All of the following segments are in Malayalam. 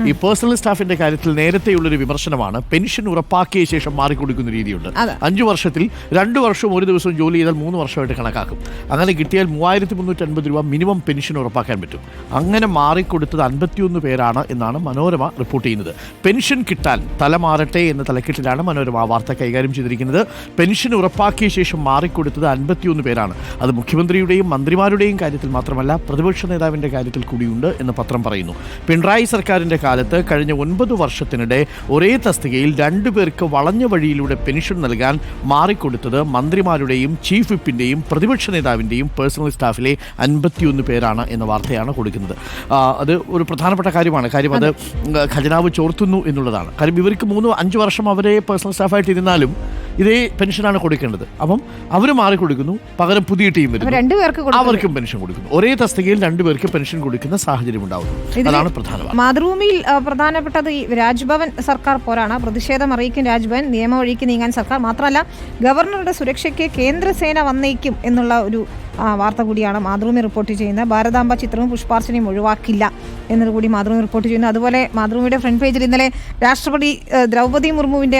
ഈ പേഴ്സണൽ സ്റ്റാഫിന്റെ കാര്യത്തിൽ നേരത്തെയുള്ളൊരു വിമർശനമാണ് പെൻഷൻ ഉറപ്പാക്കിയ ശേഷം മാറിക്കൊടുക്കുന്ന രീതിയുണ്ട്. 5 വർഷത്തിൽ 2 വർഷവും 1 ദിവസവും ജോലി ചെയ്താൽ 3 വർഷമായിട്ട് കണക്കാക്കും. അങ്ങനെ കിട്ടിയാൽ 3350 രൂപ മിനിമം പെൻഷൻ ഉറപ്പാക്കാൻ പറ്റും. അങ്ങനെ മാറിക്കൊടുത്തത് 51 പേരാണ് എന്നാണ് മനോരമ റിപ്പോർട്ട് ചെയ്യുന്നത്. പെൻഷൻ കിട്ടാൻ തലമാറട്ടെ എന്ന തലക്കെട്ടിലാണ് മനോരമ വാർത്ത കൈകാര്യം ചെയ്തിരിക്കുന്നത്. പെൻഷൻ ഉറപ്പാക്കിയ ശേഷം മാറിക്കൊടുത്തത് 51 പേരാണ്. അത് മുഖ്യമന്ത്രിയുടെയും മന്ത്രിമാരുടെയും കാര്യത്തിൽ മാത്രമല്ല, പ്രതിപക്ഷ നേതാവിന്റെ കാര്യത്തിൽ കൂടിയുണ്ട് എന്ന് പത്രം പറയുന്നു. പിണറായി സർക്കാരിന്റെ കാലത്ത് കഴിഞ്ഞ 9 വർഷത്തിനിടെ ഒരേ തസ്തികയിൽ 2 പേർക്ക് വളഞ്ഞ വഴിയിലൂടെ പെൻഷൻ നൽകാൻ മാറിക്കൊടുത്തത് മന്ത്രിമാരുടെയും ചീഫ് വിപ്പിന്റെയും പ്രതിപക്ഷ നേതാവിന്റെയും പേഴ്സണൽ സ്റ്റാഫിലെ 51 പേരാണ് എന്ന വാർത്തയാണ് കൊടുക്കുന്നത്. അത് ഒരു പ്രധാനപ്പെട്ട കാര്യമാണ്. കാര്യം അത് ഖജനാവ് ചോർത്തുന്നു എന്നുള്ളതാണ്. കാര്യം ഇവർക്ക് 3-5 വർഷം അവരെ പേഴ്സണൽ സ്റ്റാഫായിട്ട് ഇരുന്നാലും ഇതേ പെൻഷനാണ് കൊടുക്കേണ്ടത്. അപ്പം അവർ മാറിക്കൊടുക്കുന്നു, പകരം പുതിയ ടീം വരുന്നു, അവർക്കും പെൻഷൻ കൊടുക്കുന്നു. ഒരേ തസ്തികയിൽ 2 പേർക്ക് പെൻഷൻ കൊടുക്കുന്ന സാഹചര്യം ഉണ്ടാവുന്നു. അതാണ് പ്രധാനമാണ്. മാതൃഭൂമിയിൽ പ്രധാനപ്പെട്ടത് ഈ രാജ്ഭവൻ സർക്കാർ പോരാണ്. പ്രതിഷേധം അറിയിക്കും രാജ്ഭവൻ, നിയമവഴിക്ക് നീങ്ങാൻ സർക്കാർ. മാത്രമല്ല, ഗവർണറുടെ സുരക്ഷയ്ക്ക് കേന്ദ്രസേന വന്നേക്കും എന്നുള്ള ഒരു വാർത്ത കൂടിയാണ് മാതൃഭൂമി റിപ്പോർട്ട് ചെയ്യുന്നത്. ഭാരതാംബ ചിത്രവും പുഷ്പാർച്ചനയും ഒഴിവാക്കില്ല എന്നത് കൂടി മാതൃഭൂമി റിപ്പോർട്ട് ചെയ്യുന്നു. അതുപോലെ മാതൃഭൂമിയുടെ ഫ്രണ്ട് പേജിൽ ഇന്നലെ രാഷ്ട്രപതി ദ്രൗപദി മുർമുവിൻ്റെ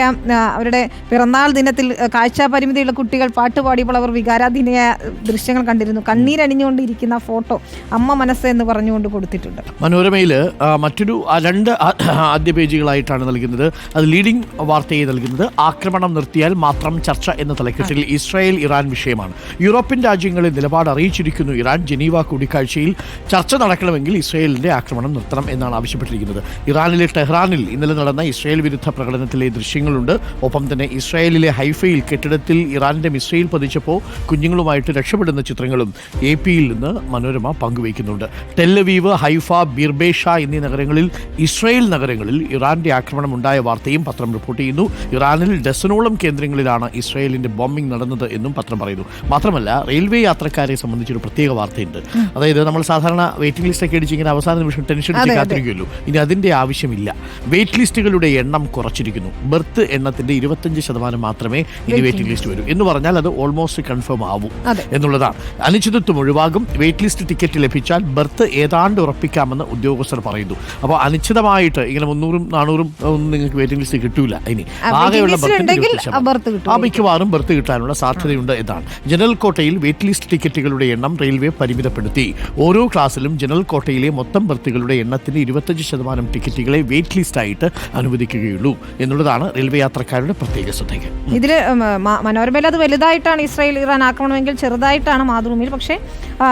അവരുടെ പിറന്നാൾ ദിനത്തിൽ കാഴ്ചാ പരിമിതിയുള്ള കുട്ടികൾ പാട്ടുപാടിയപ്പോൾ അവർ വികാരാധീനമായ ദൃശ്യങ്ങൾ കണ്ടിരുന്നു. കണ്ണീരണിഞ്ഞുകൊണ്ടിരിക്കുന്ന ഫോട്ടോ അമ്മ മനസ്സ് എന്ന് പറഞ്ഞുകൊണ്ട് കൊടുത്തിട്ടുണ്ട്. മനോരമയിൽ മറ്റൊരു 2 ആദ്യ പേജുകളായിട്ടാണ് നൽകുന്നത്. അത് ലീഡിംഗ് വാർത്തയെ നൽകുന്നത് ആക്രമണം നിർത്തിയാൽ മാത്രം ചർച്ച എന്ന തലക്കെട്ടിൽ ഇസ്രായേൽ ഇറാൻ വിഷയമാണ്. യൂറോപ്യൻ രാജ്യങ്ങളിൽ നിലപാട് അറിയിച്ചിരിക്കുന്നു ഇറാൻ. ജനീവ കൂടിക്കാഴ്ചയിൽ ചർച്ച നടക്കണമെങ്കിൽ ഇസ്രായേലിന്റെ ആക്രമണം നിർത്തണം എന്നാണ് ആവശ്യപ്പെട്ടിരിക്കുന്നത്. ഇറാനിലെ ടെഹ്റാനിൽ ഇന്നലെ നടന്ന ഇസ്രായേൽ വിരുദ്ധ പ്രകടനത്തിലെ ദൃശ്യങ്ങളുണ്ട്. ഒപ്പം തന്നെ ഇസ്രായേലിലെ ഹൈഫയിൽ കെട്ടിടത്തിൽ ഇറാന്റെ മിസൈൽ പതിച്ചപ്പോൾ കുഞ്ഞുങ്ങളുമായിട്ട് രക്ഷപ്പെടുന്ന ചിത്രങ്ങളും AP-യിൽ നിന്ന് മനോരമ പങ്കുവയ്ക്കുന്നുണ്ട്. ടെല്ലവീവ്, ഹൈഫ, ബിർബേഷ എന്നീ നഗരങ്ങളിൽ, ഇസ്രായേൽ നഗരങ്ങളിൽ ഇറാന്റെ ആക്രമണം ഉണ്ടായ വാർത്തയും പത്രം റിപ്പോർട്ട് ചെയ്യുന്നു. ഇറാനിൽ ഡസനോളം കേന്ദ്രങ്ങളിലാണ് ഇസ്രായേലിന്റെ ബോംബിംഗ് നടന്നത് എന്നും പത്രം പറയുന്നു. മാത്രമല്ല, റെയിൽവേ യാത്രക്കാരെ സംബന്ധിച്ചൊരു പ്രത്യേക വാർത്തയുണ്ട്. അതായത് നമ്മൾ സാധാരണ വെയിറ്റിംഗ് ലിസ്റ്റ് ഒക്കെ അടിച്ച് ഇങ്ങനെ അവസാന നിമിഷം ടെൻഷൻ അടിച്ച് കാത്തിരിക്കുമല്ലോ. ഇനി അതിന്റെ ആവശ്യമില്ല. വെയിറ്റ് ലിസ്റ്റുകളുടെ എണ്ണം കുറച്ചിരിക്കുന്നു. ബർത്ത് എണ്ണത്തിന്റെ 25% മാത്രമേ ഇനി വെയിറ്റിംഗ് ലിസ്റ്റ് വരൂ. എന്ന് പറഞ്ഞാൽ അത് ഓൾമോസ്റ്റ് കൺഫേം ആവും എന്നുള്ളതാണ്. അനിശ്ചിതത്വം ഒഴിവാകും. വെയിറ്റ് ലിസ്റ്റ് ടിക്കറ്റ് ലഭിച്ചാൽ ബർത്ത് ഏതാണ്ട് ഉറപ്പിക്കാമെന്ന് ഉദ്യോഗസ്ഥർ പറയുന്നു. അപ്പോൾ അനിശ്ചിതമായിട്ട് ഇങ്ങനെ 300-400 ഒന്നും നിങ്ങൾക്ക് വെയിറ്റിംഗ് ലിസ്റ്റ് കിട്ടൂല. ഇനി ആകെയുള്ള മിക്കവാറും ബർത്ത് കിട്ടാനുള്ള സാധ്യതയുണ്ട് എന്നാണ്. ജനറൽ കോട്ടയിൽ വെയിറ്റ് ലിസ്റ്റ് ടിക്കറ്റുകളുടെ എണ്ണം റെയിൽവേ പരിമിതപ്പെടുത്തി. ഓരോ ക്ലാസ്സിലും ജനറൽ കോട്ടയിലെ മൊത്തം ബർത്തുകളുടെ എണ്ണത്തിന്റെ 25% ടിക്കറ്റുകളെ വെയിറ്റ് ലിസ്റ്റ് ആയിട്ട് അനുവദിക്കുകയുള്ളൂ എന്നുള്ളതാണ് റെയിൽവേ യാത്രക്കാരുടെ പ്രത്യേക ശ്രദ്ധയ്ക്ക്. ഇതിൽ മനോരമയിൽ അത് വലുതായിട്ടാണ് ഇസ്രായേൽ ഇറാൻ ആക്രമണമെങ്കിൽ ചെറുതായിട്ടാണ് മാതൃഭൂമിയിൽ. പക്ഷേ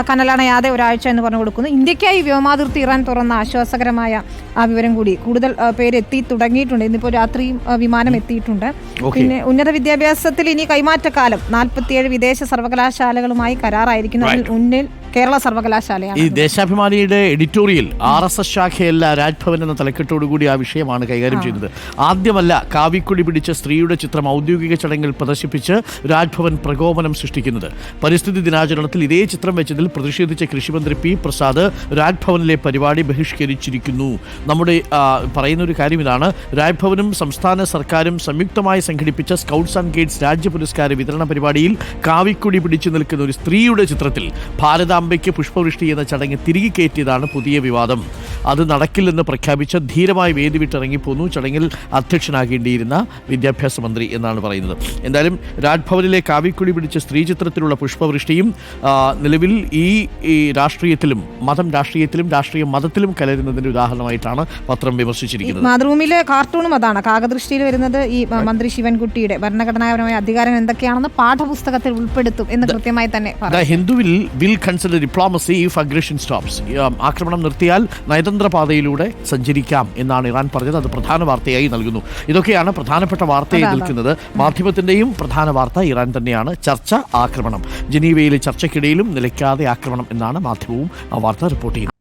കനലണയാതെ ഒരാഴ്ച എന്ന് പറഞ്ഞു കൊടുക്കുന്നു. ഇന്ത്യക്കായി വ്യോമാതിർത്തി ഇറാൻ തുറന്ന ആശ്വാസകരമായ ആ വിവരം കൂടി കൂടുതൽ പേര് എത്തി തുടങ്ങിയിട്ടുണ്ട്. ഇന്നിപ്പോൾ രാത്രിയും വിമാനം എത്തിയിട്ടുണ്ട്. പിന്നെ ഉന്നത വിദ്യാഭ്യാസത്തിൽ ഇനി കൈമാറ്റക്കാലം 47 വിദേശ സർവകലാശാലകളുമായി കരാറായിരിക്കുന്നു. അതിൽ മുന്നിൽ കേരള സർവകലാശാലയാണ്. ഈ ദേശാഭിമാനിയുടെ എഡിറ്റോറിയൽ RSS ശാഖയല്ല രാജ്ഭവൻ എന്ന തലക്കെട്ടോടുകൂടി ആ വിഷയമാണ് കൈകാര്യം ചെയ്യുന്നത്. ആദ്യമല്ല കാവിക്കൊടി പിടിച്ച സ്ത്രീയുടെ ചിത്രം ഔദ്യോഗിക ചടങ്ങിൽ പ്രദർശിപ്പിച്ച് രാജ്ഭവൻ പ്രകോപനം സൃഷ്ടിക്കുന്നത്. പരിസ്ഥിതി ദിനാചരണത്തിൽ ഇതേ ചിത്രം വെച്ചതിൽ പ്രതിഷേധിച്ച കൃഷിമന്ത്രി P. പ്രസാദ് രാജ്ഭവനിലെ പരിപാടി ബഹിഷ്കരിച്ചിരിക്കുന്നു. നമ്മുടെ പറയുന്ന ഒരു കാര്യം ഇതാണ്. രാജ്ഭവനും സംസ്ഥാന സർക്കാരും സംയുക്തമായി സംഘടിപ്പിച്ച സ്കൗട്ട്സ് ആൻഡ് ഗൈഡ്സ് രാജ്യ പുരസ്കാര വിതരണ പരിപാടിയിൽ കാവിക്കൊടി പിടിച്ചു നിൽക്കുന്ന ഒരു സ്ത്രീയുടെ ചിത്രത്തിൽ ഭാരതാംബയ്ക്ക് പുഷ്പവൃഷ്ടി എന്ന ചടങ്ങ് തിരികെ കയറ്റിയതാണ് പുതിയ വിവാദം. അത് നടക്കില്ലെന്ന് പ്രഖ്യാപിച്ച ധീരമായി വേദി വിട്ടിറങ്ങിപ്പോന്നു ചടങ്ങിൽ അധ്യക്ഷനാകേണ്ടിയിരുന്ന വിദ്യാഭ്യാസ മന്ത്രി എന്നാണ് പറയുന്നത്. എന്തായാലും രാജ്ഭവനിലെ കാവിക്കൊടി പിടിച്ച സ്ത്രീ ചിത്രത്തിലുള്ള പുഷ്പവൃഷ്ടിയും നിലവിൽ ഈ രാഷ്ട്രീയത്തിലും രാഷ്ട്രീയ മതത്തിലും കലരുന്നതിന്റെ ഉദാഹരണമായിട്ടാണ് പത്രം വിമർശിച്ചിരിക്കുന്നത്. മാതൃഭൂമിയിലെ കാർട്ടൂണും അതാണ്. കാകദൃഷ്ടിയിൽ വരുന്നത് ഈ മന്ത്രി ശിവൻകുട്ടിയുടെ ഭരണഘടനാപരമായ അധികാരം എന്തൊക്കെയാണെന്ന് പാഠപുസ്തകത്തിൽ ഉൾപ്പെടുത്തും എന്ന് കൃത്യമായി തന്നെ ഹിന്ദുവിൽ will consider diplomacy if aggression stops. ആക്രമണം നിർത്തിയാൽ നയതന്ത്ര പാതയിലൂടെ സഞ്ചരിക്കാം എന്നാണ് ഇറാൻ പറഞ്ഞത്. അത് പ്രധാന വാർത്തയായി നൽകുന്നു. ഇതൊക്കെയാണ് പ്രധാനപ്പെട്ട വാർത്തയായി നിൽക്കുന്നത്. മാധ്യമത്തിന്റെയും പ്രധാന വാർത്ത ഇറാൻ തന്നെയാണ്. ചർച്ച, ആക്രമണം. ജനീവയിലെ ചർച്ചയ്ക്കിടയിലും നിലയ്ക്കാതെ ആക്രമണം എന്നാണ് മാധ്യമവും ആ വാർത്ത റിപ്പോർട്ട് ചെയ്യുന്നത്.